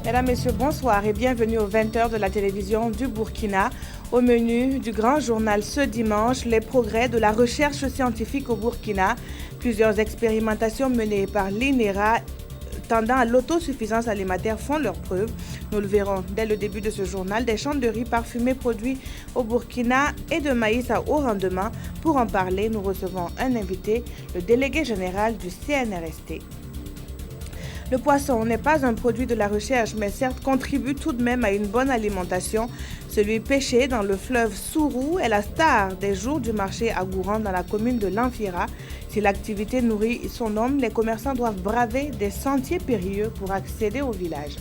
Mesdames, Messieurs, bonsoir et bienvenue aux 20h de la télévision du Burkina. Au menu du grand journal ce dimanche, les progrès de la recherche scientifique au Burkina. Plusieurs expérimentations menées par l'INERA tendant à l'autosuffisance alimentaire font leurs preuves. Nous le verrons dès le début de ce journal. Des champs de riz parfumés produits au Burkina et de maïs à haut rendement. Pour en parler, nous recevons un invité, le délégué général du CNRST. Le poisson n'est pas un produit de la recherche, mais certes contribue tout de même à une bonne alimentation. Celui pêché dans le fleuve Sourou est la star des jours du marché à Gouran dans la commune de Lanfira. Si l'activité nourrit son homme, les commerçants doivent braver des sentiers périlleux pour accéder au village.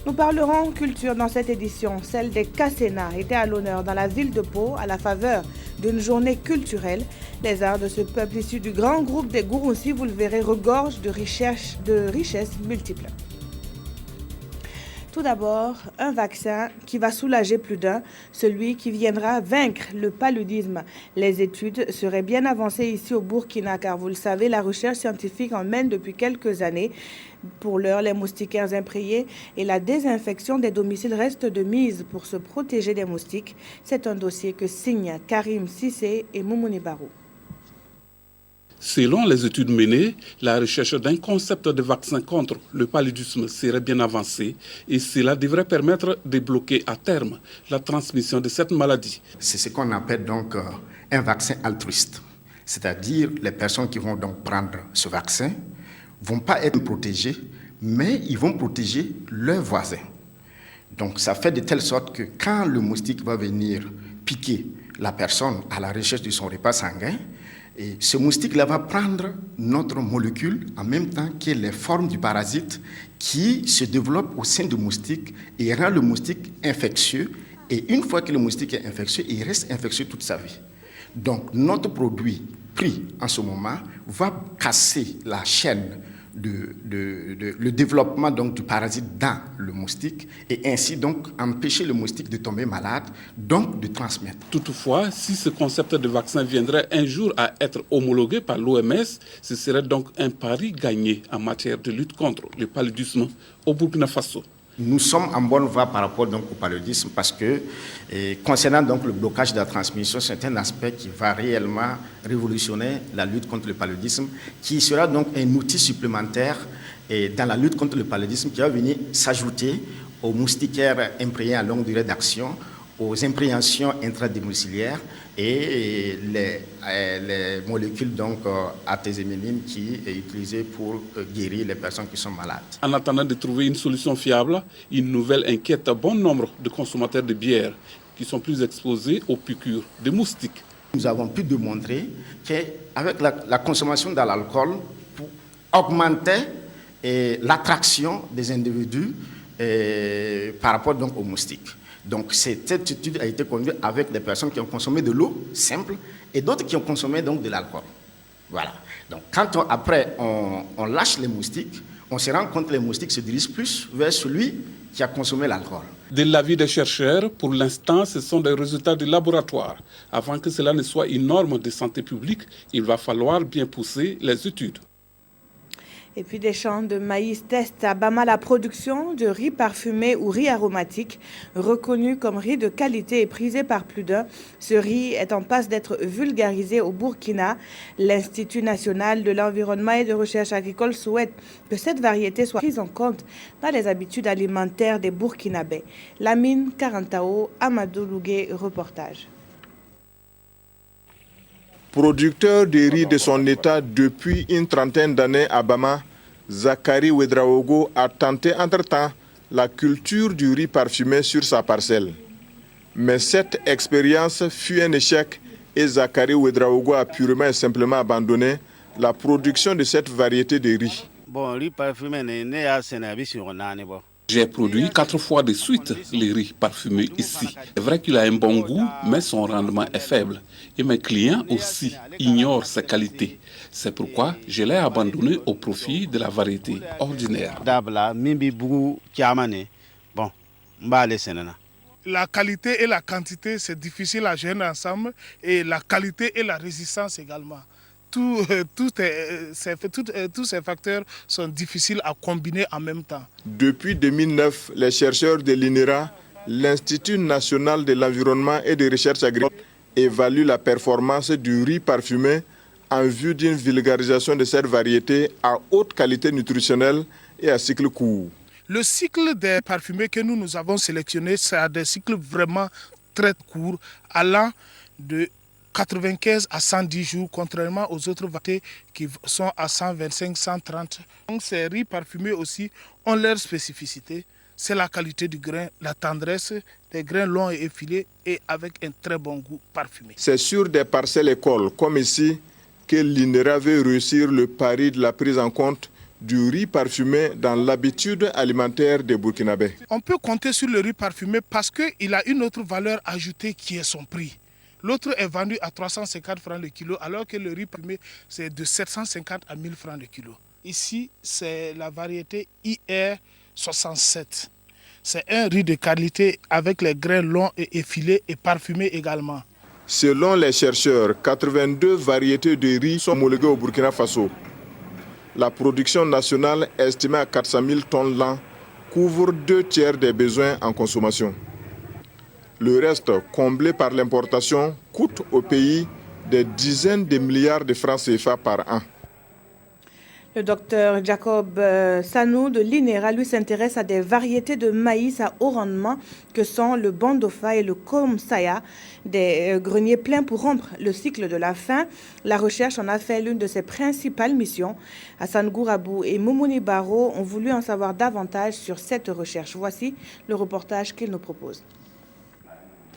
Nous parlerons culture dans cette édition. Celle des Kassena était à l'honneur dans la ville de Pau à la faveur d'une journée culturelle. Les arts de ce peuple issu du grand groupe des Gouroussi, vous le verrez, regorgent de richesses multiples. Tout d'abord, un vaccin qui va soulager plus d'un, celui qui viendra vaincre le paludisme. Les études seraient bien avancées ici au Burkina, car vous le savez, la recherche scientifique en mène depuis quelques années. Pour l'heure, les moustiquaires imprégnés et la désinfection des domiciles restent de mise pour se protéger des moustiques. C'est un dossier que signent Karim Sissé et Moumouni Barou. Selon les études menées, la recherche d'un concept de vaccin contre le paludisme serait bien avancée et cela devrait permettre de bloquer à terme la transmission de cette maladie. C'est ce qu'on appelle donc un vaccin altruiste, c'est-à-dire les personnes qui vont donc prendre ce vaccin ne vont pas être protégées, mais ils vont protéger leurs voisins. Donc ça fait de telle sorte que quand le moustique va venir piquer la personne à la recherche de son repas sanguin, et ce moustique-là va prendre notre molécule en même temps que les formes du parasite qui se développent au sein du moustique et rend le moustique infectieux. Et une fois que le moustique est infectieux, il reste infectieux toute sa vie. Donc notre produit pris en ce moment va casser la chaîne le développement donc du parasite dans le moustique et ainsi donc empêcher le moustique de tomber malade, donc de transmettre. Toutefois, si ce concept de vaccin viendrait un jour à être homologué par l'OMS, ce serait donc un pari gagné en matière de lutte contre le paludisme au Burkina Faso. Nous sommes en bonne voie par rapport donc, au paludisme parce que concernant donc, le blocage de la transmission, c'est un aspect qui va réellement révolutionner la lutte contre le paludisme, qui sera donc un outil supplémentaire dans la lutte contre le paludisme qui va venir s'ajouter aux moustiquaires imprégnés à longue durée d'action, aux impréhensions intradomiciliaires et les molécules donc artéséminines qui est utilisées pour guérir les personnes qui sont malades. En attendant de trouver une solution fiable, une nouvelle inquiète bon nombre de consommateurs de bière qui sont plus exposés aux piqûres de moustiques. Nous avons pu démontrer qu'avec la consommation de l'alcool, pour augmenter l'attraction des individus par rapport donc aux moustiques. Donc cette étude a été conduite avec des personnes qui ont consommé de l'eau simple et d'autres qui ont consommé donc de l'alcool. Voilà. Donc quand après on lâche les moustiques, on se rend compte que les moustiques se dirigent plus vers celui qui a consommé l'alcool. De l'avis des chercheurs, pour l'instant, ce sont des résultats de laboratoire. Avant que cela ne soit une norme de santé publique, il va falloir bien pousser les études. Et puis des champs de maïs testent à Bama la production de riz parfumé ou riz aromatique, reconnu comme riz de qualité et prisé par plus d'un. Ce riz est en passe d'être vulgarisé au Burkina. L'Institut national de l'environnement et de recherche agricole souhaite que cette variété soit prise en compte dans les habitudes alimentaires des Burkinabés. Lamine Karantao, Amadou Lougué, reportage. Producteur de riz de son état depuis une trentaine d'années à Bama, Zakari Ouedraogo a tenté entre-temps la culture du riz parfumé sur sa parcelle. Mais cette expérience fut un échec et Zakari Ouedraogo a purement et simplement abandonné la production de cette variété de riz. Riz parfumé, J'ai produit 4 fois de suite le riz parfumé ici. C'est vrai qu'il a un bon goût, mais son rendement est faible. Et mes clients aussi ignorent ses qualités. C'est pourquoi je l'ai abandonné au profit de la variété ordinaire. La qualité et la quantité, c'est difficile à gérer ensemble. Et la qualité et la résistance également. tous ces facteurs sont difficiles à combiner en même temps. Depuis 2009, les chercheurs de l'INERA, l'Institut national de l'environnement et de recherche agricole, évaluent la performance du riz parfumé en vue d'une vulgarisation de cette variété à haute qualité nutritionnelle et à cycle court. Le cycle des parfumés que nous avons sélectionnés, c'est des cycles vraiment très courts, allant de 95 à 110 jours, contrairement aux autres variétés qui sont à 125, 130. Donc ces riz parfumés aussi ont leur spécificité. C'est la qualité du grain, la tendresse, des grains longs et effilés et avec un très bon goût parfumé. C'est sur des parcelles écoles, comme ici, que l'INERA veut réussir le pari de la prise en compte du riz parfumé dans l'habitude alimentaire des Burkinabés. On peut compter sur le riz parfumé parce qu'il a une autre valeur ajoutée qui est son prix. L'autre est vendu à 350 francs le kilo, alors que le riz parfumé, c'est de 750 à 1000 francs le kilo. Ici, c'est la variété IR67. C'est un riz de qualité avec les grains longs et effilés et parfumés également. Selon les chercheurs, 82 variétés de riz sont homologuées au Burkina Faso. La production nationale, estimée à 400 000 tonnes l'an, couvre 2/3 des besoins en consommation. Le reste, comblé par l'importation, coûte au pays des dizaines de milliards de francs CFA par an. Le docteur Jacob Sanou de l'INERA, lui, s'intéresse à des variétés de maïs à haut rendement que sont le Bandofa et le Komsaya, des greniers pleins pour rompre le cycle de la faim. La recherche en a fait l'une de ses principales missions. Hassan Gourabou et Moumouni Baro ont voulu en savoir davantage sur cette recherche. Voici le reportage qu'ils nous proposent.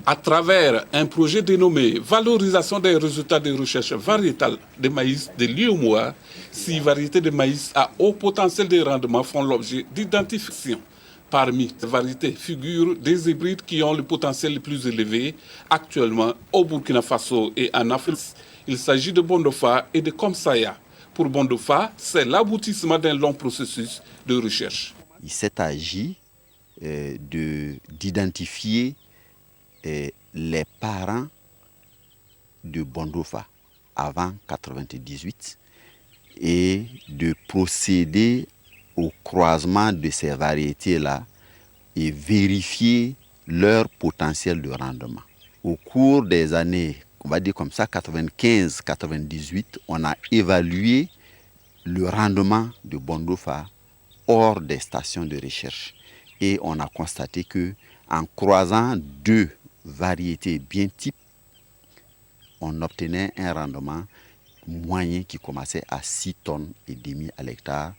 À travers un projet dénommé Valorisation des résultats de recherche variétale de maïs de l'UEMOA, 6 variétés de maïs à haut potentiel de rendement font l'objet d'identification. Parmi ces variétés figurent des hybrides qui ont le potentiel le plus élevé actuellement au Burkina Faso et en Afrique. Il s'agit de Bandofa et de Komsaya. Pour Bandofa, c'est l'aboutissement d'un long processus de recherche. Il s'est agi d'identifier les parents de Bandofa avant 1998 et de procéder au croisement de ces variétés-là et vérifier leur potentiel de rendement. Au cours des années, on va dire comme ça, 95-98, on a évalué le rendement de Bandofa hors des stations de recherche et on a constaté que en croisant 2 variétés bien types, on obtenait un rendement moyen qui commençait à 6 tonnes et demi à l'hectare,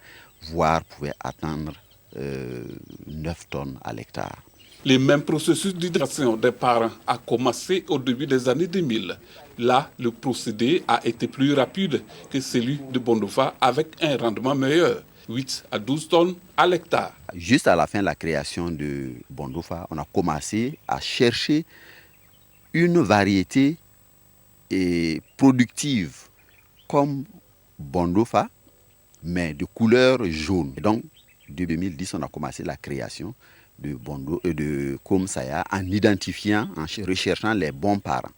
voire pouvait atteindre 9 tonnes à l'hectare. Le même processus d'identification des parents a commencé au début des années 2000. Là, le procédé a été plus rapide que celui de Bandofa avec un rendement meilleur, 8 à 12 tonnes à l'hectare. Juste à la fin de la création de Bandofa, on a commencé à chercher une variété productive comme Bandofa, mais de couleur jaune. Et donc, de 2010, on a commencé la création de Komsaya en identifiant, en recherchant les bons parents.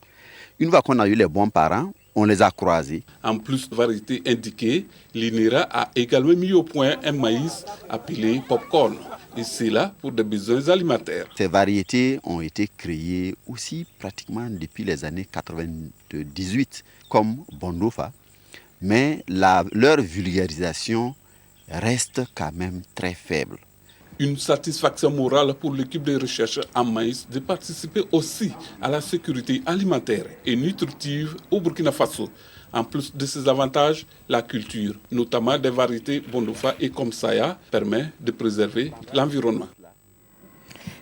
Une fois qu'on a eu les bons parents, on les a croisés. En plus de variétés indiquées, l'INERA a également mis au point un maïs appelé popcorn. Et c'est là pour des besoins alimentaires. Ces variétés ont été créées aussi pratiquement depuis les années 98, comme Bandofa. Mais leur vulgarisation reste quand même très faible. Une satisfaction morale pour l'équipe de recherche en maïs de participer aussi à la sécurité alimentaire et nutritive au Burkina Faso. En plus de ces avantages, la culture, notamment des variétés Bandofa et Komsaya, permet de préserver l'environnement.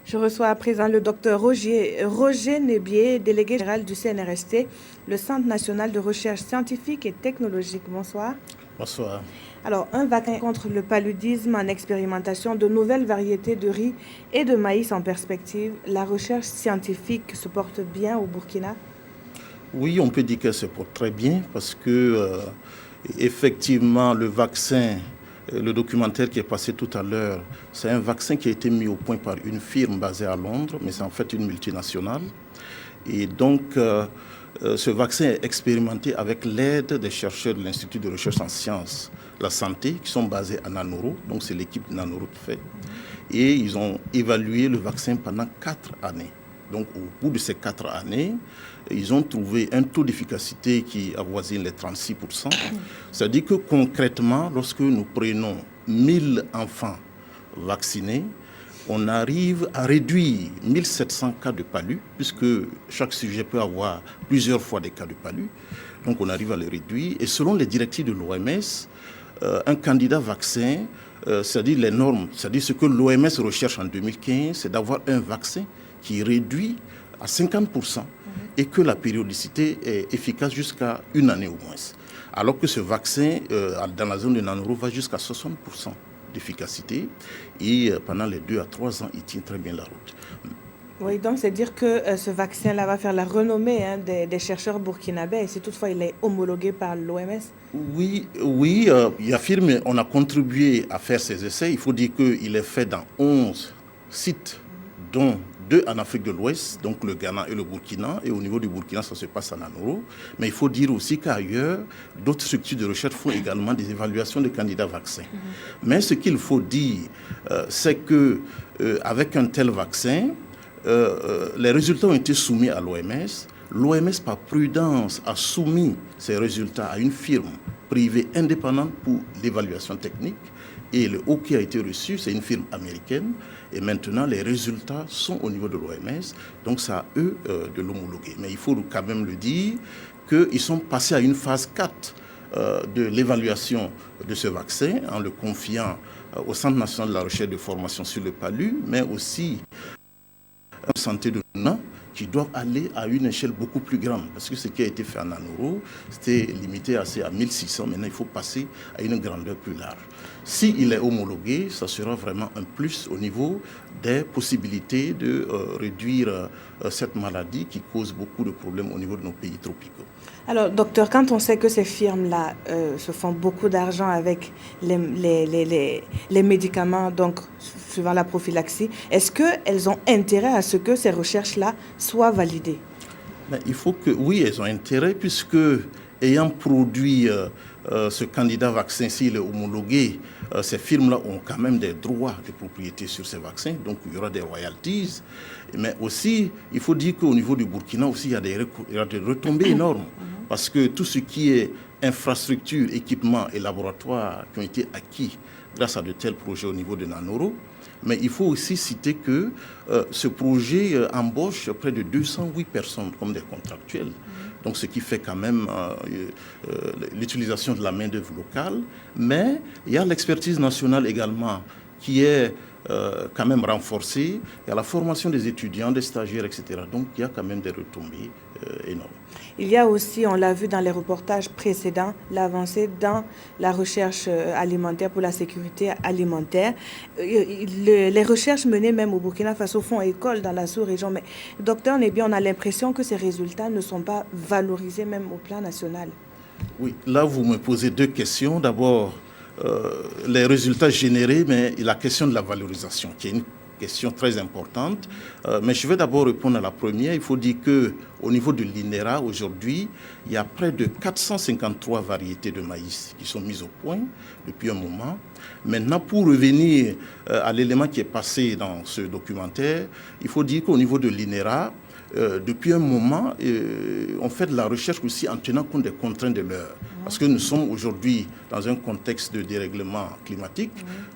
Je reçois à présent le docteur Roger Nébier, délégué général du CNRST, le Centre national de recherche scientifique et technologique. Bonsoir. Bonsoir. Alors, un vaccin contre le paludisme en expérimentation, de nouvelles variétés de riz et de maïs en perspective. La recherche scientifique se porte bien au Burkina? Oui, on peut dire qu'elle se porte très bien parce que, effectivement, le vaccin, le documentaire qui est passé tout à l'heure, c'est un vaccin qui a été mis au point par une firme basée à Londres, mais c'est en fait une multinationale. Et donc, ce vaccin est expérimenté avec l'aide des chercheurs de l'Institut de recherche en sciences de la santé qui sont basés à Nanoro. Donc c'est l'équipe Nanoro qui fait. Et ils ont évalué le vaccin pendant 4 années. Donc au bout de ces 4 années, ils ont trouvé un taux d'efficacité qui avoisine les 36%. C'est-à-dire que concrètement, lorsque nous prenons 1000 enfants vaccinés, on arrive à réduire 1700 cas de palu, puisque chaque sujet peut avoir plusieurs fois des cas de palu. Donc on arrive à les réduire. Et selon les directives de l'OMS, un candidat vaccin, c'est-à-dire les normes, c'est-à-dire ce que l'OMS recherche en 2015, c'est d'avoir un vaccin qui réduit à 50% et que la périodicité est efficace jusqu'à 1 année au moins. Alors que ce vaccin, dans la zone de Nanoro, va jusqu'à 60% d'efficacité et pendant les 2 à 3 ans, il tient très bien la route. Oui, donc c'est dire que ce vaccin-là va faire la renommée des chercheurs burkinabés, et si toutefois il est homologué par l'OMS. Oui, il affirme, on a contribué à faire ces essais. Il faut dire qu'il est fait dans 11 sites, dont 2 en Afrique de l'Ouest, donc le Ghana et le Burkina. Et au niveau du Burkina, ça se passe à Nanoro. Mais il faut dire aussi qu'ailleurs, d'autres structures de recherche font également des évaluations de candidats vaccins. Mais ce qu'il faut dire, c'est que avec un tel vaccin, les résultats ont été soumis à l'OMS. L'OMS, par prudence, a soumis ces résultats à une firme privée indépendante pour l'évaluation technique. Et le OK a été reçu, c'est une firme américaine. Et maintenant, les résultats sont au niveau de l'OMS. Donc, c'est à eux de l'homologuer. Mais il faut quand même le dire qu'ils sont passés à une phase 4 de l'évaluation de ce vaccin en le confiant au Centre national de la recherche et de formation sur le palu, mais aussi à la santé de Nuna, qui doivent aller à une échelle beaucoup plus grande. Parce que ce qui a été fait en Nanoro, c'était limité à 1600. Maintenant, il faut passer à une grandeur plus large. S'il est homologué, ça sera vraiment un plus au niveau des possibilités de réduire cette maladie qui cause beaucoup de problèmes au niveau de nos pays tropicaux. Alors, docteur, quand on sait que ces firmes-là se font beaucoup d'argent avec les médicaments, donc suivant la prophylaxie, est-ce qu'elles ont intérêt à ce que ces recherches-là soient validées? Mais il faut que, oui, elles ont intérêt, puisque ayant produit ce candidat vaccin, s'il est homologué, ces firmes-là ont quand même des droits de propriété sur ces vaccins, donc il y aura des royalties. Mais aussi, il faut dire qu'au niveau du Burkina aussi, il y a des retombées énormes, parce que tout ce qui est infrastructure, équipement et laboratoire qui ont été acquis grâce à de tels projets au niveau de Nanoro. Mais il faut aussi citer que ce projet embauche près de 208 personnes comme des contractuels. Donc ce qui fait quand même l'utilisation de la main-d'œuvre locale. Mais il y a l'expertise nationale également qui est quand même renforcée. Il y a la formation des étudiants, des stagiaires, etc. Donc il y a quand même des retombées énormes. Il y a aussi, on l'a vu dans les reportages précédents, l'avancée dans la recherche alimentaire pour la sécurité alimentaire. Les recherches menées même au Burkina Faso font école dans la sous-région. Mais docteur Nebi, on a l'impression que ces résultats ne sont pas valorisés même au plan national. Oui, là vous me posez 2 questions. D'abord, les résultats générés, mais la question de la valorisation, qui est une question très importante. Mais je vais d'abord répondre à la première. Il faut dire qu'au niveau de l'INERA, aujourd'hui, il y a près de 453 variétés de maïs qui sont mises au point depuis un moment. Maintenant, pour revenir à l'élément qui est passé dans ce documentaire, il faut dire qu'au niveau de l'INERA, depuis un moment, on fait de la recherche aussi en tenant compte des contraintes de l'heure. Parce que nous sommes aujourd'hui dans un contexte de dérèglement climatique,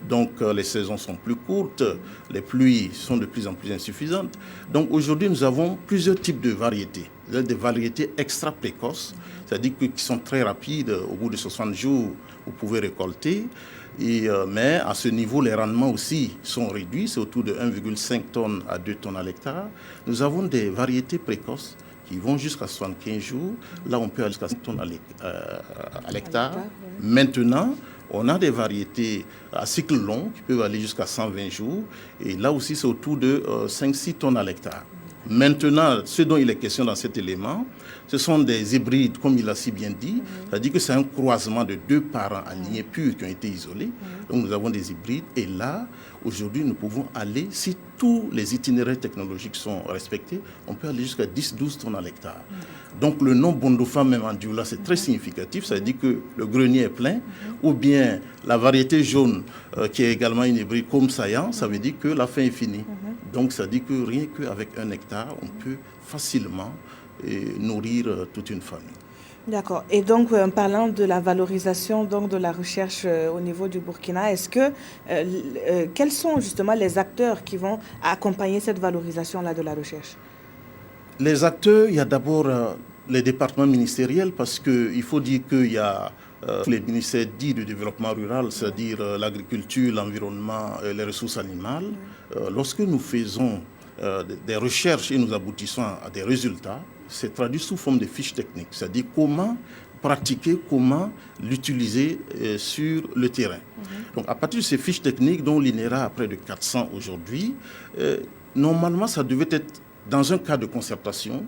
donc les saisons sont plus courtes, les pluies sont de plus en plus insuffisantes. Donc aujourd'hui, nous avons plusieurs types de variétés. Des variétés extra précoces, c'est-à-dire qui sont très rapides. Au bout de 60 jours, vous pouvez récolter. Mais à ce niveau, les rendements aussi sont réduits, c'est autour de 1,5 tonnes à 2 tonnes à l'hectare. Nous avons des variétés précoces qui vont jusqu'à 75 jours. Là, on peut aller jusqu'à 5 tonnes à l'hectare. Maintenant, on a des variétés à cycle long qui peuvent aller jusqu'à 120 jours. Et là aussi, c'est autour de 5-6 tonnes à l'hectare. Maintenant, ce dont il est question dans cet élément, ce sont des hybrides, comme il a si bien dit, c'est-à-dire que c'est un croisement de deux parents alignés purs qui ont été isolés. Donc nous avons des hybrides et là, aujourd'hui, nous pouvons aller, si tous les itinéraires technologiques sont respectés, on peut aller jusqu'à 10-12 tonnes à l'hectare. Donc le nom Bondofa même en Dioula, c'est très significatif, ça veut dire que le grenier est plein, ou bien la variété jaune, qui est également une hybride comme Sayan, ça veut dire que la fin est finie. Donc ça dit que rien qu'avec 1 hectare, on peut facilement nourrir toute une famille. D'accord. Et donc, en parlant de la valorisation donc, de la recherche au niveau du Burkina, est-ce que quels sont justement les acteurs qui vont accompagner cette valorisation-là de la recherche? Les acteurs, il y a d'abord les départements ministériels, parce qu'il faut dire qu'il y a les ministères dits du développement rural, c'est-à-dire l'agriculture, l'environnement, les ressources animales. Lorsque nous faisons des recherches et nous aboutissons à des résultats, c'est traduit sous forme de fiches techniques, c'est-à-dire comment pratiquer, comment l'utiliser sur le terrain. Donc à partir de ces fiches techniques, dont l'INERA a près de 400 aujourd'hui, normalement ça devait être dans un cadre de concertation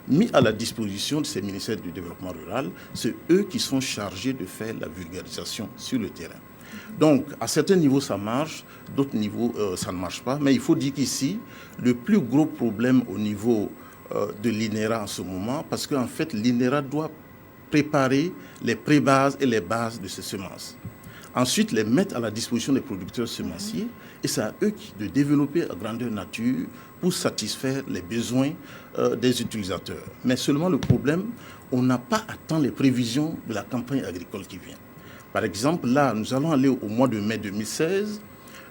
mis à la disposition de ces ministères du développement rural. C'est eux qui sont chargés de faire la vulgarisation sur le terrain. Donc, à certains niveaux, ça marche, d'autres niveaux, ça ne marche pas. Mais il faut dire qu'ici, le plus gros problème au niveau de l'INERA en ce moment, parce qu'en fait, l'INERA doit préparer les pré-bases et les bases de ces semences. Ensuite, les mettre à la disposition des producteurs semenciers, et c'est à eux de développer à grandeur nature pour satisfaire les besoins des utilisateurs. Mais seulement le problème, on n'a pas atteint les prévisions de la campagne agricole qui vient. Par exemple, là, nous allons aller au mois de mai 2016.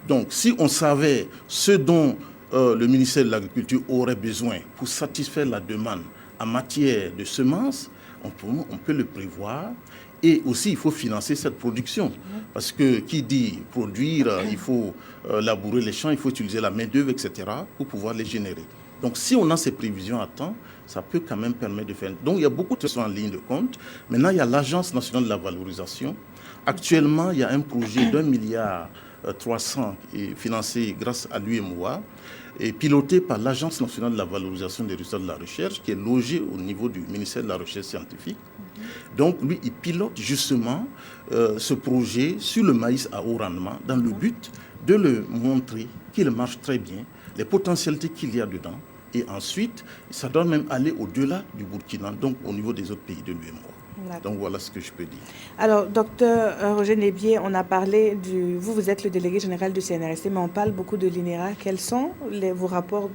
Donc, si on savait ce dont le ministère de l'Agriculture aurait besoin pour satisfaire la demande en matière de semences, on peut le prévoir. Et aussi, il faut financer cette production. Parce que qui dit produire, il faut labourer les champs, il faut utiliser la main-d'œuvre, etc., pour pouvoir les générer. Donc, si on a ces prévisions à temps, ça peut quand même permettre de faire. Donc, il y a beaucoup de choses en ligne de compte. Maintenant, il y a l'Agence nationale de la valorisation. Actuellement, il y a un projet d'1,3 milliard et financé grâce à l'UEMOA et piloté par l'Agence nationale de la valorisation des résultats de la recherche, qui est logé au niveau du ministère de la Recherche scientifique. Donc, lui, il pilote justement ce projet sur le maïs à haut rendement dans le but de le montrer qu'il marche très bien, les potentialités qu'il y a dedans. Et ensuite, ça doit même aller au-delà du Burkina, donc au niveau des autres pays de l'UEMOA. Donc voilà ce que je peux dire. Alors, docteur Roger Nebier, on a parlé vous êtes le délégué général du CNRST, mais on parle beaucoup de l'INERA. Quels sont vos rapports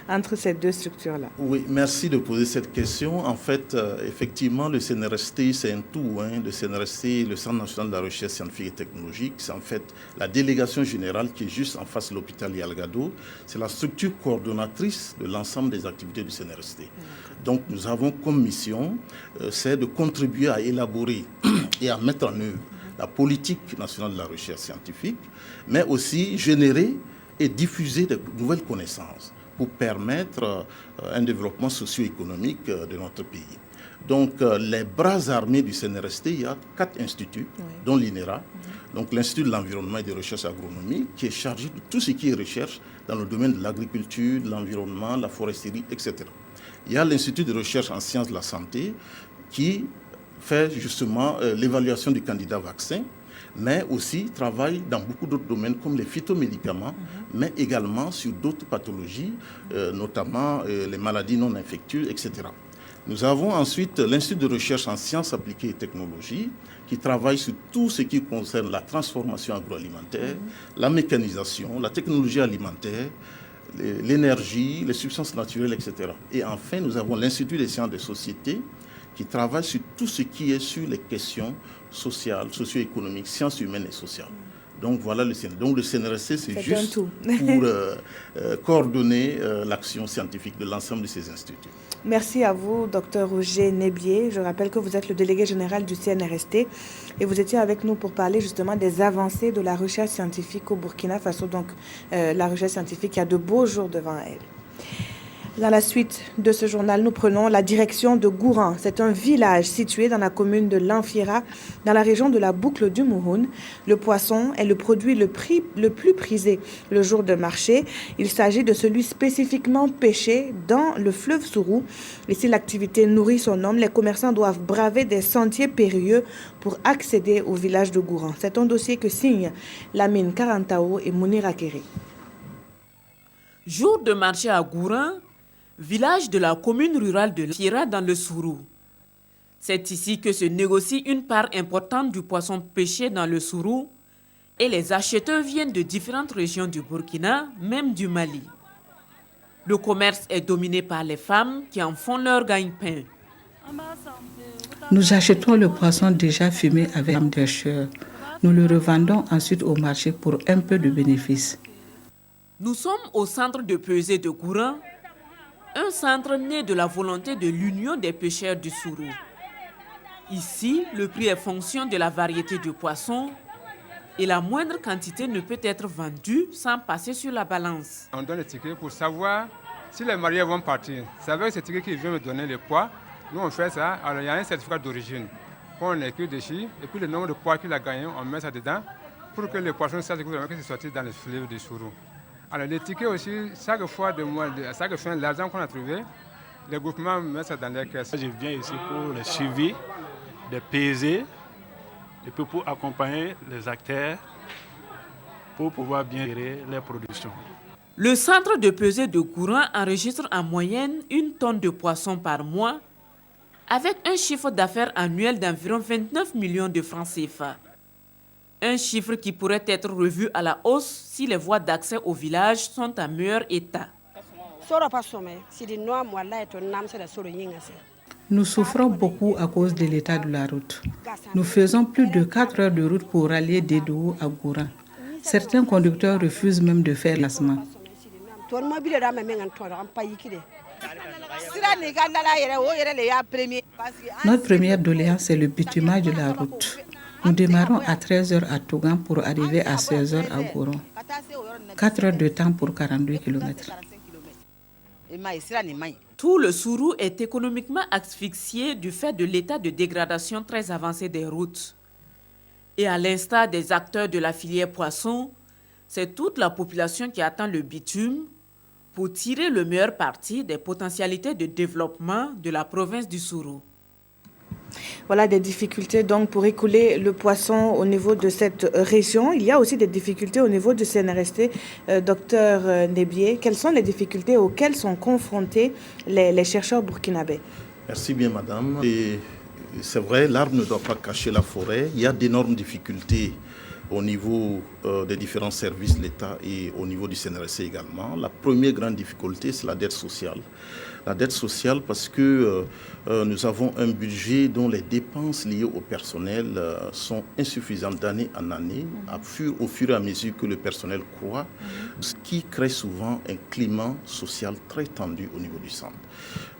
entre ces deux structures-là? Oui, merci de poser cette question. En fait, effectivement, le CNRST, c'est un tout. Le CNRST, le Centre national de la recherche scientifique et technologique, c'est en fait la délégation générale qui est juste en face de l'hôpital Yalgado. C'est la structure coordonnatrice de l'ensemble des activités du CNRST. Donc, nous avons comme mission, c'est de contribuer à élaborer et à mettre en œuvre la politique nationale de la recherche scientifique, mais aussi générer et diffuser de nouvelles connaissances pour permettre un développement socio-économique de notre pays. Donc, les bras armés du CNRST, il y a 4 instituts, dont l'INERA, donc l'Institut de l'environnement et de recherche agronomique, qui est chargé de tout ce qui est recherche dans le domaine de l'agriculture, de l'environnement, la foresterie, etc. Il y a l'Institut de recherche en sciences de la santé qui fait justement l'évaluation du candidat vaccin, mais aussi travaille dans beaucoup d'autres domaines comme les phytomédicaments, mais également sur d'autres pathologies, notamment les maladies non infectieuses, etc. Nous avons ensuite l'Institut de recherche en sciences appliquées et technologies qui travaille sur tout ce qui concerne la transformation agroalimentaire, la mécanisation, la technologie alimentaire, l'énergie, les substances naturelles, etc. Et enfin, nous avons l'Institut des sciences des sociétés qui travaille sur tout ce qui est sur les questions sociales, socio-économiques, sciences humaines et sociales. Donc voilà le CNRST. Donc le CNRST, c'est juste pour coordonner l'action scientifique de l'ensemble de ces instituts. Merci à vous, Dr Roger Nebier. Je rappelle que vous êtes le délégué général du CNRST et vous étiez avec nous pour parler justement des avancées de la recherche scientifique au Burkina Faso. Donc la recherche scientifique a de beaux jours devant elle. Dans la suite de ce journal, nous prenons la direction de Gouran. C'est un village situé dans la commune de Lanfira, dans la région de la boucle du Mouhoun. Le poisson est le produit le plus prisé le jour de marché. Il s'agit de celui spécifiquement pêché dans le fleuve Sourou. Et si l'activité nourrit son homme, les commerçants doivent braver des sentiers périlleux pour accéder au village de Gouran. C'est un dossier que signent Lamine Karantao et Mounir Akeri. Jour de marché à Gouran, village de la commune rurale de Lanfira dans le Sourou. C'est ici que se négocie une part importante du poisson pêché dans le Sourou et les acheteurs viennent de différentes régions du Burkina, même du Mali. Le commerce est dominé par les femmes qui en font leur gagne-pain. Nous achetons le poisson déjà fumé avec âme de chair. Nous le revendons ensuite au marché pour un peu de bénéfice. Nous sommes au centre de pesée de Gouran, un centre né de la volonté de l'Union des pêcheurs du Sourou. Ici, le prix est fonction de la variété du poisson et la moindre quantité ne peut être vendue sans passer sur la balance. On donne le ticket pour savoir si les mariés vont partir. C'est avec ce ticket qu'ils viennent me donner le poids. Nous, on fait ça. Alors, il y a un certificat d'origine qu'on écrit dessus et puis le nombre de poids qu'il a gagné, on met ça dedans pour que le poisson sache que c'est sorti dans le fleuve du Sourou. Alors, les tickets aussi, chaque fois l'argent qu'on a trouvé, le groupement met ça dans les caisses. Je viens ici pour le suivi des pesées et puis pour accompagner les acteurs pour pouvoir bien gérer les productions. Le centre de pesée de Gouran enregistre en moyenne 1 tonne de poisson par mois avec un chiffre d'affaires annuel d'environ 29 millions de francs CFA. Un chiffre qui pourrait être revu à la hausse si les voies d'accès au village sont en meilleur état. Nous souffrons beaucoup à cause de l'état de la route. Nous faisons plus de 4 heures de route pour rallier d'Edou à Gouran. Certains conducteurs refusent même de faire l'asma. Notre première doléance est le bitumage de la route. Nous démarrons à 13h à Tougan pour arriver à 16h à Gouran. 4 heures de temps pour 42 km. Tout le Sourou est économiquement asphyxié du fait de l'état de dégradation très avancé des routes. Et à l'instar des acteurs de la filière poisson, c'est toute la population qui attend le bitume pour tirer le meilleur parti des potentialités de développement de la province du Sourou. Voilà des difficultés donc pour écouler le poisson au niveau de cette région. Il y a aussi des difficultés au niveau du CNRST. Docteur Nebié, quelles sont les difficultés auxquelles sont confrontés les chercheurs burkinabés? Merci bien, madame. Et c'est vrai, l'arbre ne doit pas cacher la forêt. Il y a d'énormes difficultés au niveau des différents services de l'État et au niveau du CNRST également. La première grande difficulté, c'est la dette sociale. La dette sociale parce que nous avons un budget dont les dépenses liées au personnel sont insuffisantes d'année en année, au fur et à mesure que le personnel croît, ce qui crée souvent un climat social très tendu au niveau du centre.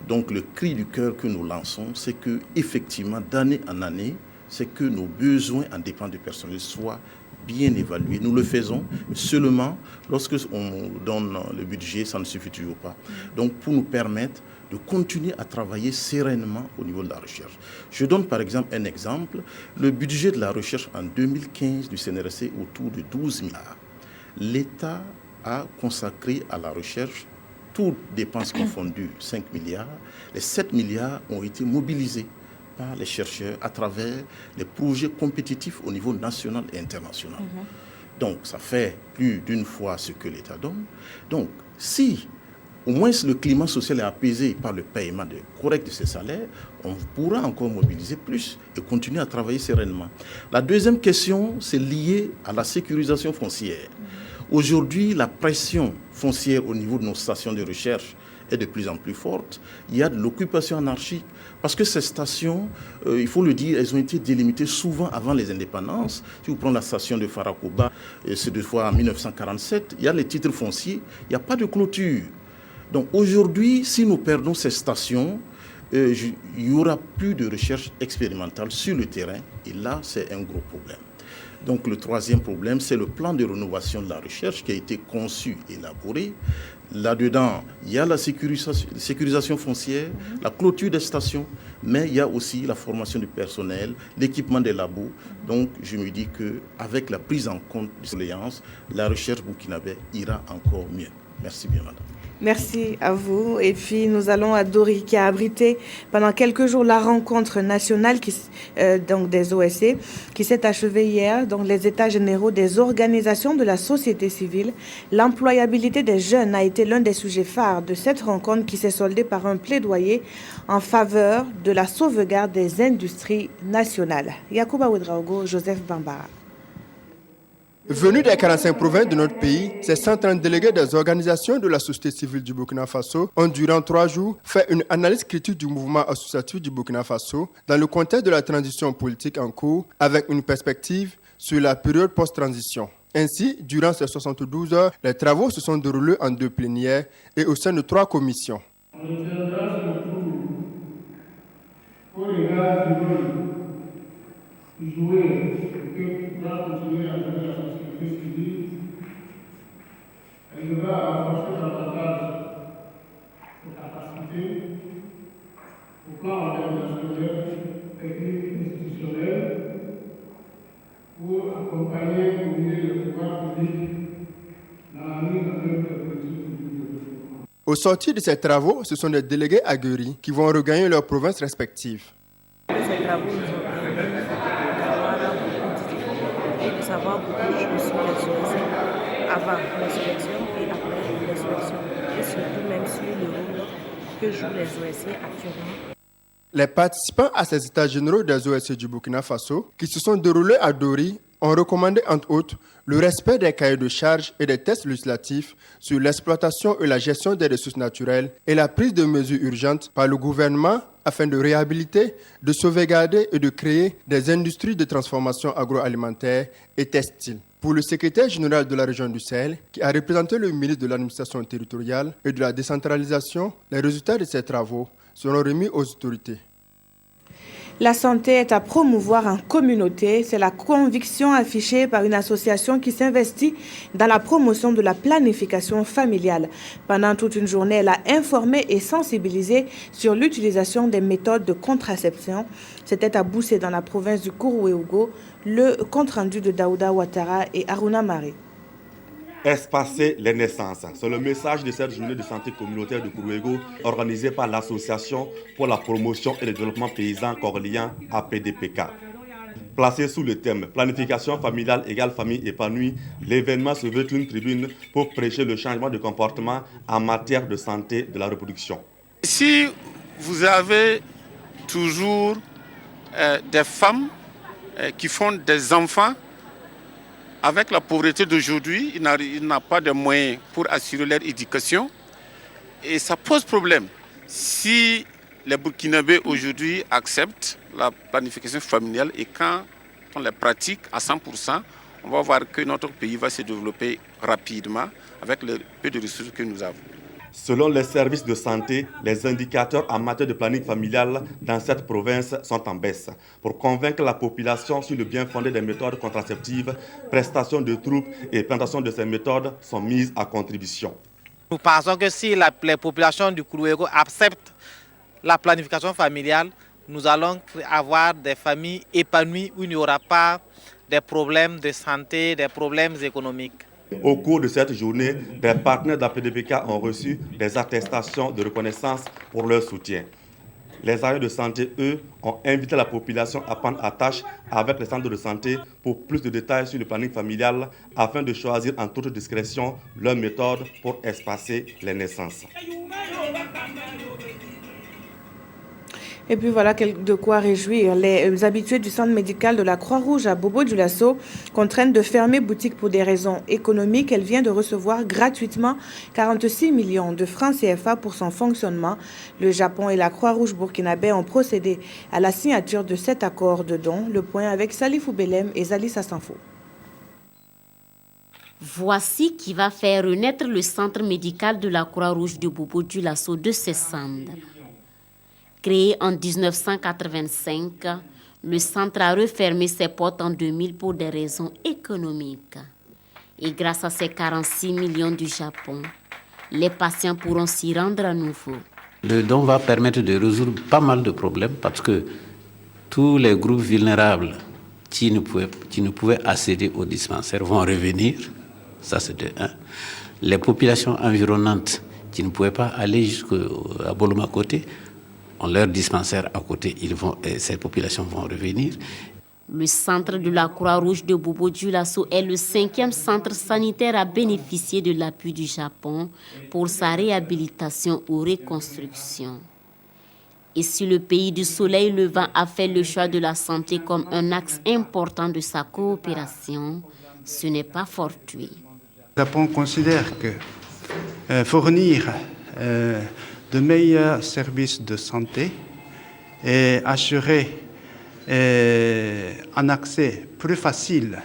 Donc le cri du cœur que nous lançons, c'est que effectivement d'année en année, c'est que nos besoins en dépenses de personnel soient bien évalués. Nous le faisons seulement lorsque on donne le budget, ça ne suffit toujours pas. Donc pour nous permettre de continuer à travailler sereinement au niveau de la recherche. Je donne par exemple un exemple. Le budget de la recherche en 2015 du CNRST est autour de 12 milliards. L'État a consacré à la recherche, toutes dépenses confondues, 5 milliards. Les 7 milliards ont été mobilisés par les chercheurs à travers les projets compétitifs au niveau national et international. Donc, ça fait plus d'une fois ce que l'État donne. Donc, si au moins le climat social est apaisé par le paiement correct de ces salaires, on pourra encore mobiliser plus et continuer à travailler sereinement. La deuxième question, c'est lié à la sécurisation foncière. Aujourd'hui, la pression foncière au niveau de nos stations de recherche est de plus en plus forte. Il y a de l'occupation anarchique parce que ces stations, il faut le dire, elles ont été délimitées souvent avant les indépendances. Si vous prenez la station de Farakoba, c'est deux fois en 1947, il y a les titres fonciers, il n'y a pas de clôture. Donc aujourd'hui, si nous perdons ces stations, il n'y aura plus de recherche expérimentale sur le terrain et là, c'est un gros problème. Donc le troisième problème, c'est le plan de rénovation de la recherche qui a été conçu et élaboré. Là-dedans, il y a la sécurisation foncière, la clôture des stations, mais il y a aussi la formation du personnel, l'équipement des labos. Donc je me dis qu'avec la prise en compte des doléances, la recherche burkinabé ira encore mieux. Merci bien, madame. Merci à vous. Et puis nous allons à Dori qui a abrité pendant quelques jours la rencontre nationale donc des OSC qui s'est achevée hier. Donc les états généraux des organisations de la société civile. L'employabilité des jeunes a été l'un des sujets phares de cette rencontre qui s'est soldée par un plaidoyer en faveur de la sauvegarde des industries nationales. Yacouba Ouedraogo, Joseph Bambara. Venus des 45 provinces de notre pays, ces 130 délégués des organisations de la société civile du Burkina Faso ont durant 3 jours fait une analyse critique du mouvement associatif du Burkina Faso dans le contexte de la transition politique en cours avec une perspective sur la période post-transition. Ainsi, durant ces 72 heures, les travaux se sont déroulés en 2 plénières et au sein de 3 commissions. On reviendra surtout au regard du rôle joué que doit continuer à jouer la société civile. Elle devra renforcer davantage ses capacités au plan organisationnel, technique et institutionnel pour accompagner et guider le pouvoir public dans la mise en œuvre des politiques publiques de développement. Au sortir de ces travaux, ce sont des délégués aguerris qui vont regagner leurs provinces respectives. Ces travaux nous ont permis d'avoir beaucoup et de savoir beaucoup de choses sur les OSC avant les élections et après les élections, et surtout même sur le rôle que jouent les OSC actuellement. Les participants à ces états généraux des OSC du Burkina Faso, qui se sont déroulés à Dori, ont recommandé entre autres le respect des cahiers de charges et des tests législatifs sur l'exploitation et la gestion des ressources naturelles et la prise de mesures urgentes par le gouvernement afin de réhabiliter, de sauvegarder et de créer des industries de transformation agroalimentaire et textile. Pour le secrétaire général de la région du Sahel, qui a représenté le ministre de l'administration territoriale et de la décentralisation, les résultats de ces travaux seront remis aux autorités. La santé est à promouvoir en communauté. C'est la conviction affichée par une association qui s'investit dans la promotion de la planification familiale. Pendant toute une journée, elle a informé et sensibilisé sur l'utilisation des méthodes de contraception. C'était à Boussé, dans la province du Kourouéougo, le compte-rendu de Daouda Ouattara et Aruna Maré. Espacer les naissances. C'est le message de cette journée de santé communautaire de Kourouégo organisée par l'Association pour la promotion et le développement paysan corlien APDPK. Placé sous le thème planification familiale égale famille épanouie, l'événement se veut une tribune pour prêcher le changement de comportement en matière de santé de la reproduction. Si vous avez toujours des femmes qui font des enfants, avec la pauvreté d'aujourd'hui, il n'a pas de moyens pour assurer leur éducation et ça pose problème. Si les Burkinabés aujourd'hui acceptent la planification familiale et quand on les pratique à 100%, on va voir que notre pays va se développer rapidement avec le peu de ressources que nous avons. Selon les services de santé, les indicateurs en matière de planning familial dans cette province sont en baisse. Pour convaincre la population sur le bien fondé des méthodes contraceptives, prestations de troupes et plantation de ces méthodes sont mises à contribution. Nous pensons que si les populations du Kourouégo acceptent la planification familiale, nous allons avoir des familles épanouies où il n'y aura pas de problèmes de santé, des problèmes économiques. Au cours de cette journée, des partenaires de la PDPK ont reçu des attestations de reconnaissance pour leur soutien. Les agents de santé, eux, ont invité la population à prendre attache avec les centres de santé pour plus de détails sur le planning familial afin de choisir en toute discrétion leur méthode pour espacer les naissances. Et puis voilà de quoi réjouir. Les habitués du centre médical de la Croix-Rouge à Bobo-Dioulasso, contraintes de fermer boutique pour des raisons économiques, elle vient de recevoir gratuitement 46 millions de francs CFA pour son fonctionnement. Le Japon et la Croix-Rouge burkinabé ont procédé à la signature de cet accord de don. Le point avec Salifou Belem et Zali Sassanfo. Voici qui va faire renaître le centre médical de la Croix-Rouge de Bobo-Dioulasso de ses cendres. Créé en 1985, Le centre a refermé ses portes en 2000 pour des raisons économiques. Et grâce à ces 46 millions du Japon, les patients pourront s'y rendre à nouveau. Le don va permettre de résoudre pas mal de problèmes parce que tous les groupes vulnérables qui ne pouvaient accéder aux dispensaires vont revenir. Ça, c'est de 1. Les populations environnantes qui ne pouvaient pas aller jusqu'à Bolomakoté, on leur dispensaire à côté, ces populations vont revenir. Le centre de la Croix-Rouge de Bobo-Dioulasso est le 5e centre sanitaire à bénéficier de l'appui du Japon pour sa réhabilitation ou reconstruction. Et si le pays du soleil levant a fait le choix de la santé comme un axe important de sa coopération, ce n'est pas fortuit. Le Japon considère que fournir de meilleurs services de santé et assurer un accès plus facile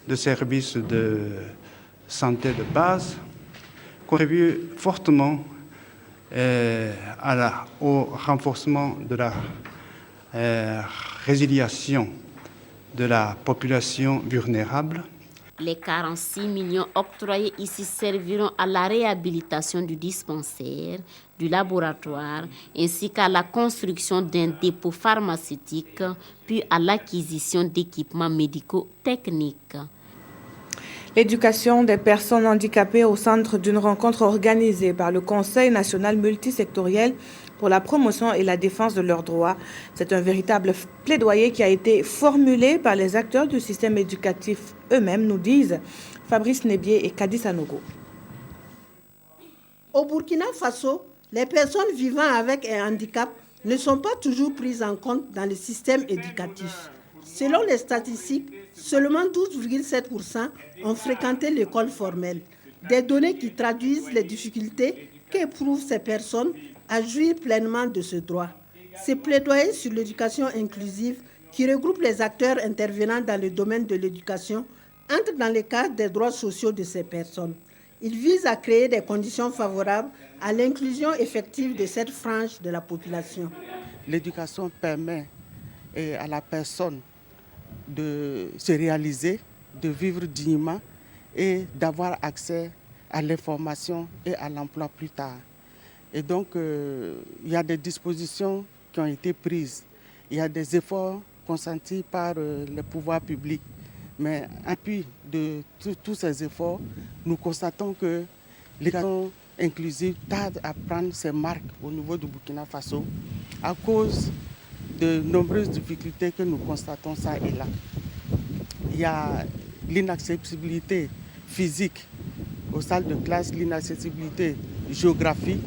de services de santé de base contribue fortement au renforcement de la résiliation de la population vulnérable. Les 46 millions octroyés ici serviront à la réhabilitation du dispensaire, du laboratoire, ainsi qu'à la construction d'un dépôt pharmaceutique, puis à l'acquisition d'équipements médicaux techniques. L'éducation des personnes handicapées au centre d'une rencontre organisée par le Conseil national multisectoriel pour la promotion et la défense de leurs droits. C'est un véritable plaidoyer qui a été formulé par les acteurs du système éducatif eux-mêmes, nous disent Fabrice Nebier et Kadi Sanogo. Au Burkina Faso, les personnes vivant avec un handicap ne sont pas toujours prises en compte dans le système éducatif. Selon les statistiques, seulement 12,7% ont fréquenté l'école formelle. Des données qui traduisent les difficultés qu'éprouvent ces personnes à jouir pleinement de ce droit. Ces plaidoyers sur l'éducation inclusive, qui regroupe les acteurs intervenant dans le domaine de l'éducation, entrent dans le cadre des droits sociaux de ces personnes. Ils visent à créer des conditions favorables à l'inclusion effective de cette frange de la population. L'éducation permet à la personne de se réaliser, de vivre dignement et d'avoir accès à l'information et à l'emploi plus tard. Et donc, il y a des dispositions qui ont été prises. Il y a des efforts consentis par les pouvoirs publics. Mais en appui de tous ces efforts, nous constatons que l'éducation inclusive tarde à prendre ses marques au niveau du Burkina Faso à cause de nombreuses difficultés que nous constatons ça et là. Il y a l'inaccessibilité physique aux salles de classe, l'inaccessibilité géographique.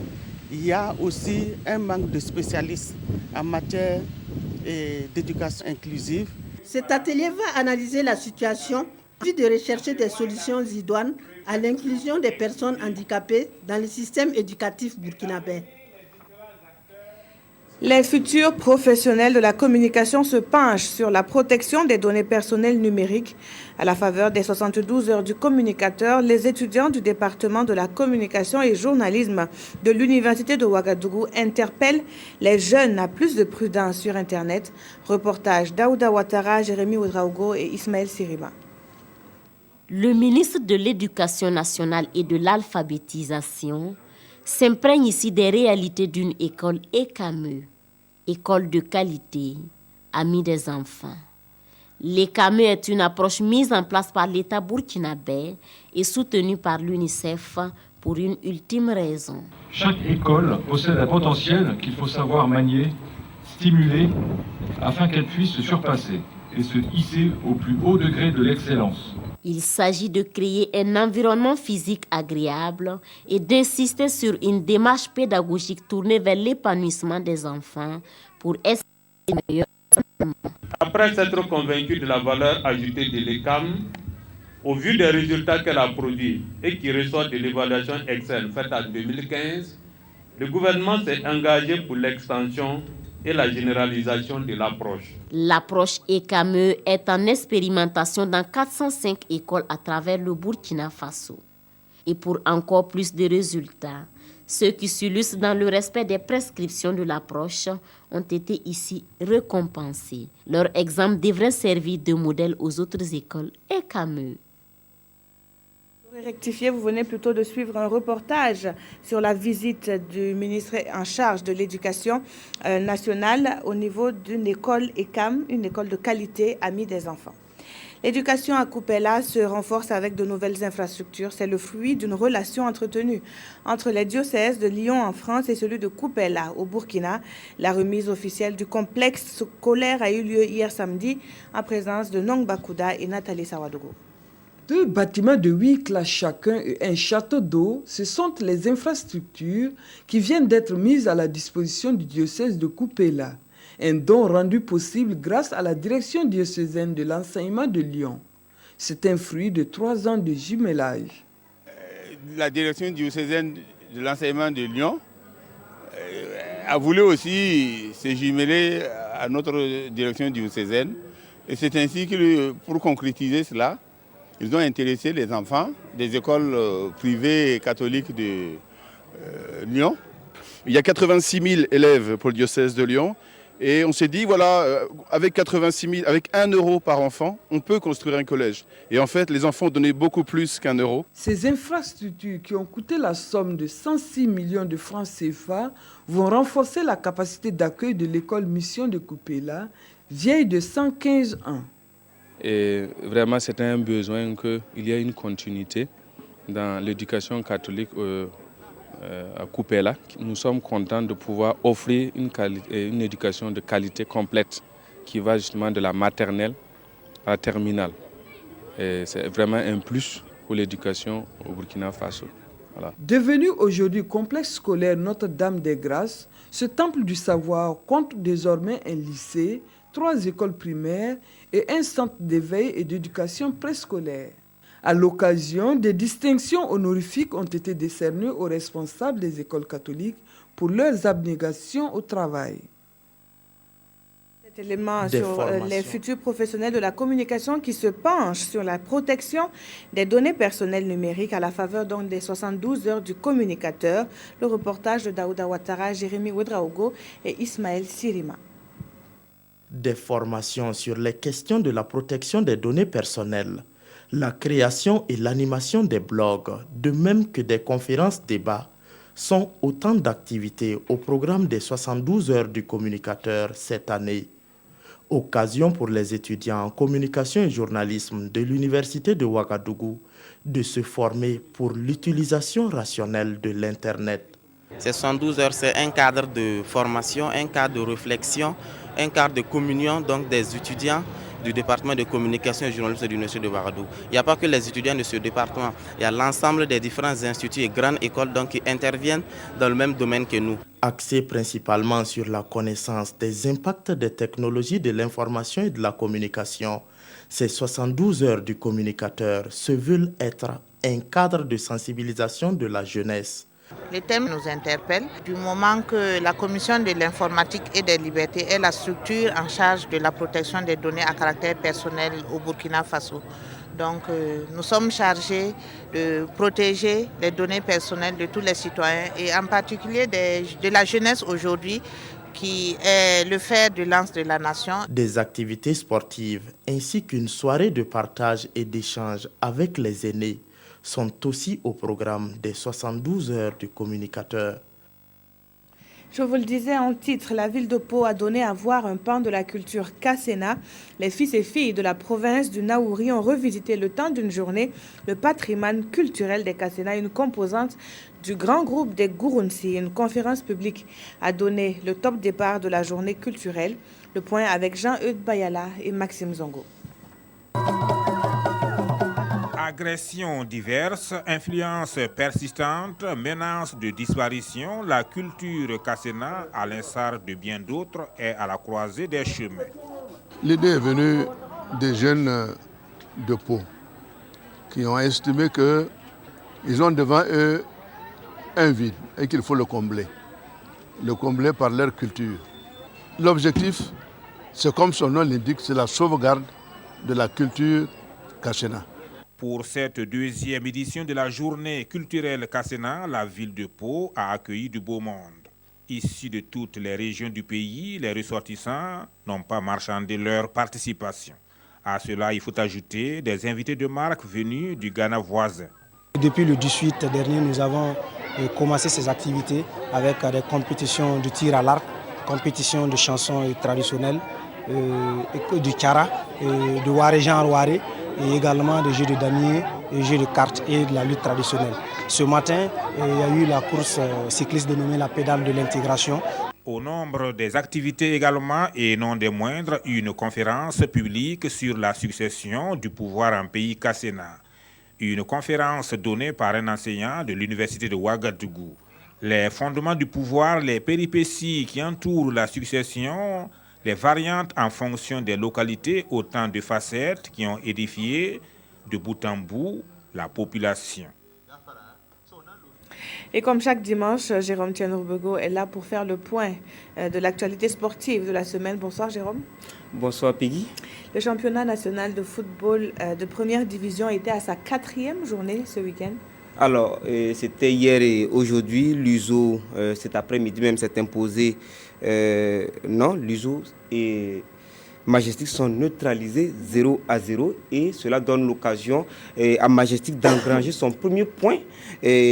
Il y a aussi un manque de spécialistes en matière d'éducation inclusive. Cet atelier va analyser la situation en vue de rechercher des solutions idoines à l'inclusion des personnes handicapées dans le système éducatif burkinabé. Les futurs professionnels de la communication se penchent sur la protection des données personnelles numériques. À la faveur des 72 heures du communicateur, les étudiants du département de la communication et journalisme de l'Université de Ouagadougou interpellent les jeunes à plus de prudence sur Internet. Reportage Daouda Ouattara, Jérémy Ouedraogo et Ismaël Siriba. Le ministre de l'Éducation nationale et de l'alphabétisation s'imprègne ici des réalités d'une école ECAME, école de qualité, amie des enfants. L'ECAME est une approche mise en place par l'État burkinabé et soutenue par l'UNICEF pour une ultime raison. Chaque école possède un potentiel qu'il faut savoir manier, stimuler, afin qu'elle puisse se surpasser et se hisser au plus haut degré de l'excellence. Il s'agit de créer un environnement physique agréable et d'insister sur une démarche pédagogique tournée vers l'épanouissement des enfants pour essayer le meilleur. Après s'être convaincu de la valeur ajoutée de l'ECAM, au vu des résultats qu'elle a produits et qui ressortent de l'évaluation Excel faite en 2015, le gouvernement s'est engagé pour l'extension et la généralisation de l'approche. L'approche ECAME est en expérimentation dans 405 écoles à travers le Burkina Faso. Et pour encore plus de résultats, Ceux qui s'illustrent dans le respect des prescriptions de l'approche ont été ici récompensés. Leur exemple devrait servir de modèle aux autres écoles et CAMEU. Pour rectifier, vous venez plutôt de suivre un reportage sur la visite du ministre en charge de l'éducation nationale au niveau d'une école ECAM, une école de qualité amie des enfants. L'éducation à Kupela se renforce avec de nouvelles infrastructures. C'est le fruit d'une relation entretenue entre les diocèses de Lyon en France et celui de Kupela au Burkina. La remise officielle du complexe scolaire a eu lieu hier samedi en présence de Nong Bakuda et Nathalie Sawadogo. 2 bâtiments de 8 classes chacun et un château d'eau, ce sont les infrastructures qui viennent d'être mises à la disposition du diocèse de Kupela. Un don rendu possible grâce à la direction diocésaine de l'enseignement de Lyon. C'est un fruit de 3 ans de jumelage. La direction diocésaine de l'enseignement de Lyon a voulu aussi se jumeler à notre direction diocésaine. Et c'est ainsi que, pour concrétiser cela, ils ont intéressé les enfants des écoles privées catholiques de Lyon. Il y a 86 000 élèves pour le diocèse de Lyon. Et on s'est dit, voilà, avec 86 000, avec 1 euro par enfant, on peut construire un collège. Et en fait, les enfants ont donné beaucoup plus qu'1 euro. Ces infrastructures qui ont coûté la somme de 106 millions de francs CFA vont renforcer la capacité d'accueil de l'école Mission de Kupela, vieille de 115 ans. Et vraiment, c'est un besoin qu'il y ait une continuité dans l'éducation catholique à Kupela. Nous sommes contents de pouvoir offrir une éducation de qualité complète qui va justement de la maternelle à la terminale. Et c'est vraiment un plus pour l'éducation au Burkina Faso. Voilà. Devenu aujourd'hui complexe scolaire Notre-Dame des Grâces, ce temple du savoir compte désormais un lycée, 3 écoles primaires et un centre d'éveil et d'éducation préscolaire. À l'occasion, des distinctions honorifiques ont été décernées aux responsables des écoles catholiques pour leurs abnégations au travail. Cet élément sur les futurs professionnels de la communication qui se penchent sur la protection des données personnelles numériques à la faveur donc des 72 heures du communicateur. Le reportage de Daouda Ouattara, Jérémy Ouedraogo et Ismaël Sirima. Des formations sur les questions de la protection des données personnelles, la création et l'animation des blogs, de même que des conférences-débats, sont autant d'activités au programme des 72 heures du communicateur cette année. Occasion pour les étudiants en communication et journalisme de l'Université de Ouagadougou de se former pour l'utilisation rationnelle de l'Internet. Ces 72 heures, c'est un cadre de formation, un cadre de réflexion, un cadre de communion donc des étudiants du département de communication et journalisme de l'Université de Ouagadougou. Il n'y a pas que les étudiants de ce département, il y a l'ensemble des différents instituts et grandes écoles donc, qui interviennent dans le même domaine que nous. Axé principalement sur la connaissance des impacts des technologies de l'information et de la communication, ces 72 heures du communicateur se veulent être un cadre de sensibilisation de la jeunesse. Les thèmes nous interpellent du moment que la Commission de l'informatique et des libertés est la structure en charge de la protection des données à caractère personnel au Burkina Faso. Donc nous sommes chargés de protéger les données personnelles de tous les citoyens et en particulier de la jeunesse aujourd'hui qui est le fer de lance de la nation. Des activités sportives ainsi qu'une soirée de partage et d'échange avec les aînés sont aussi au programme des 72 heures du communicateur. Je vous le disais en titre, la ville de Pau a donné à voir un pan de la culture Kassena. Les fils et filles de la province du Naouri ont revisité le temps d'une journée le patrimoine culturel des Kassena, une composante du grand groupe des Gurunsi. Une conférence publique a donné le top départ de la journée culturelle. Le point avec Jean-Eudes Bayala et Maxime Zongo. Agressions diverses, influences persistantes, menaces de disparition, la culture Kassena, à l'instar de bien d'autres, est à la croisée des chemins. L'idée est venue des jeunes de Pau qui ont estimé qu'ils ont devant eux un vide et qu'il faut le combler par leur culture. L'objectif, c'est comme son nom l'indique, c'est la sauvegarde de la culture Kassena. Pour cette deuxième édition de la journée culturelle Kassena, la ville de Pau a accueilli du beau monde. Issus de toutes les régions du pays, les ressortissants n'ont pas marchandé leur participation. À cela, il faut ajouter des invités de marque venus du Ghana voisin. Depuis le 18 dernier, nous avons commencé ces activités avec des compétitions de tir à l'arc, compétitions de chansons traditionnelles, du Tchara, de Waré-Jean Waré, et également des jeux de damier, des jeux de cartes et de la lutte traditionnelle. Ce matin, il y a eu la course cycliste dénommée la pédale de l'intégration. Au nombre des activités également, et non des moindres, une conférence publique sur la succession du pouvoir en pays Kassena. Une conférence donnée par un enseignant de l'université de Ouagadougou. Les fondements du pouvoir, les péripéties qui entourent la succession, les variantes en fonction des localités, autant de facettes qui ont édifié de bout en bout la population. Et comme chaque dimanche, Jérôme Tienrourbego est là pour faire le point de l'actualité sportive de la semaine. Bonsoir Jérôme. Bonsoir Peggy. Le championnat national de football de première division était à sa 4e journée ce week-end. Alors, c'était hier et aujourd'hui. L'USO, cet après-midi même, s'est imposé. Non, l'USO et Majestic sont neutralisés 0-0 et cela donne l'occasion à Majestic d'engranger son premier point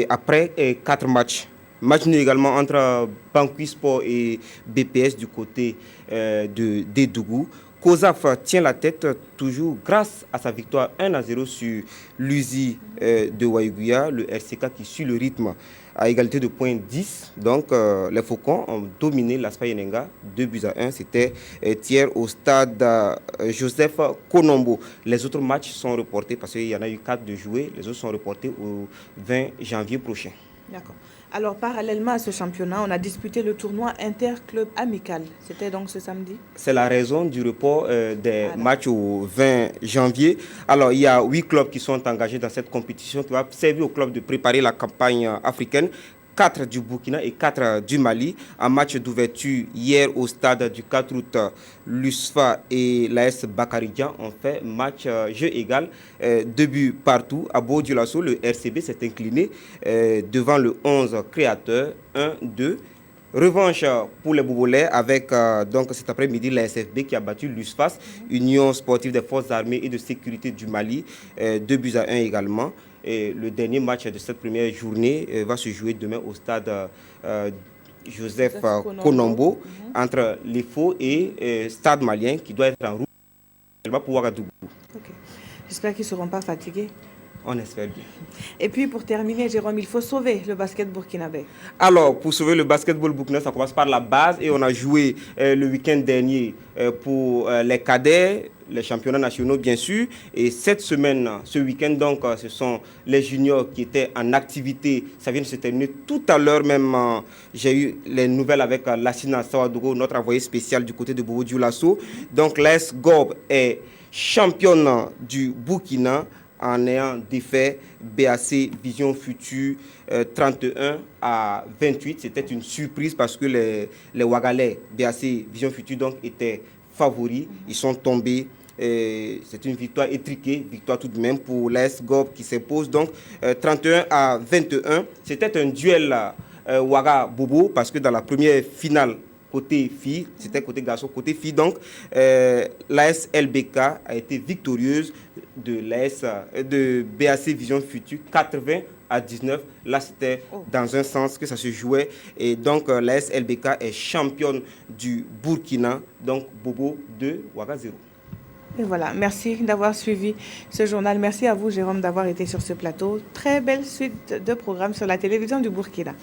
après 4 matchs. Match nul également entre Banqui Sport et BPS du côté de Dédougou. COSAF tient la tête toujours grâce à sa victoire 1-0 sur l'USI de Waïgouya, le RCK qui suit le rythme à égalité de points 10. Donc les Faucons ont dominé l'Aspa Yenenga 2-1. C'était hier au stade Joseph Konombo. Les autres matchs sont reportés parce qu'il y en a eu 4 de jouer. Les autres sont reportés au 20 janvier prochain. D'accord. Alors, parallèlement à ce championnat, on a disputé le tournoi interclub amical. C'était donc ce samedi? C'est la raison du report des matchs au 20 janvier. Alors, il y a 8 clubs qui sont engagés dans cette compétition qui va servir aux clubs de préparer la campagne africaine. 4 du Burkina et 4 du Mali. En match d'ouverture hier au stade du 4 août, l'USFA et l'AS Bakaridjan ont fait match jeu égal, 2 buts partout. À Bourg-du-Lasso, le RCB s'est incliné devant le 11 créateur, 1-2. Revanche pour les Bobolais avec donc cet après-midi la SFB qui a battu l'USFAS, Union sportive des forces armées et de sécurité du Mali, 2-1 également. Et le dernier match de cette première journée va se jouer demain au stade Joseph Konombo entre l'EFO et Stade Malien qui doit être en route. Elle va pouvoir à Dougou. Okay. J'espère qu'ils ne seront pas fatigués. On espère bien. Et puis pour terminer, Jérôme, il faut sauver le basket burkinabé. Alors, pour sauver le basketball burkinabé, ça commence par la base et on a joué le week-end dernier pour les cadets, les championnats nationaux bien sûr. Et cette semaine, ce week-end, donc, ce sont les juniors qui étaient en activité. Ça vient de se terminer tout à l'heure même. J'ai eu les nouvelles avec Lassina Sawadogo, notre envoyé spécial du côté de Bobo-Dioulasso. Donc, l'AS Gob est championne du Burkina en ayant défait BAC Vision Future 31-28. C'était une surprise parce que les Ouagalais BAC Vision Future donc, étaient favoris. Ils sont tombés. C'est une victoire étriquée, victoire tout de même pour l'AS Gob qui s'impose donc 31-21. C'était un duel Ouaga Bobo parce que dans la première finale côté filles, c'était côté garçon, côté filles. Donc, l'AS LBK a été victorieuse de BAC Vision Future, 80-19. Là, c'était dans un sens que ça se jouait. Et donc, l'AS LBK est championne du Burkina, donc Bobo 2, Ouaga 0. Et voilà, merci d'avoir suivi ce journal. Merci à vous, Jérôme, d'avoir été sur ce plateau. Très belle suite de programmes sur la télévision du Burkina.